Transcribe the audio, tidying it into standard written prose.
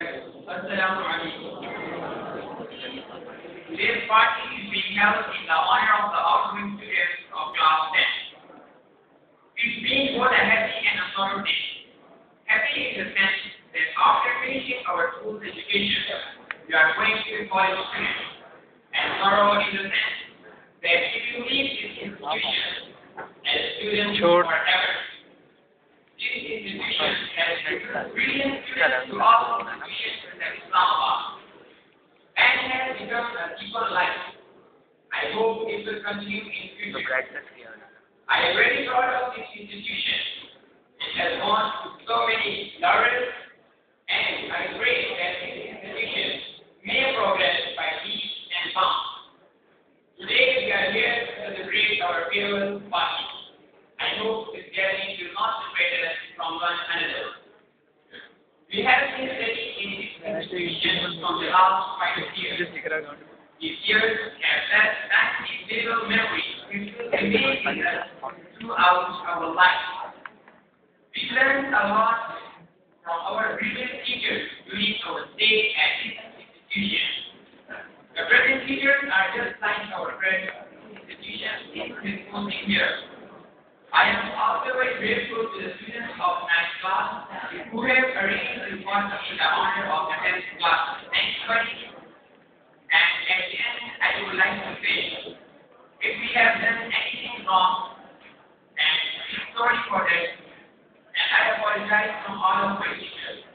Assalamu alaikum. Today's party is being held in the honor of the outgoing students of class 10. It's being both a happy and a sorrow day. Happy in the sense that after finishing our school's education, we are going to be college students. And sorrow in the sense that if you leave this institution as students forever, this institution has recruited brilliant students to all institutions in Islamabad and has become a deeper life. I hope it will continue in future. I am very proud of this institution. It has gone through so many laurels, and I pray that this institution may progress by leaps and bounds. Today we are here to celebrate our farewell party. I hope this gathering will not separate us from one another. We have been studying in this institution from the last 5 years. These years have left that indelible memory which will remain with us throughout our life. We learned a lot from our brilliant teachers during our stay at this institution. The present teachers are just like our present institution is holding here. I am also very grateful to the students of 9th class who have arranged this party in the honor of the 10th class. Thanks, buddy. And at the end, I would like to say, if we have done anything wrong, and I'm sorry for that, and I apologize from all of my teachers.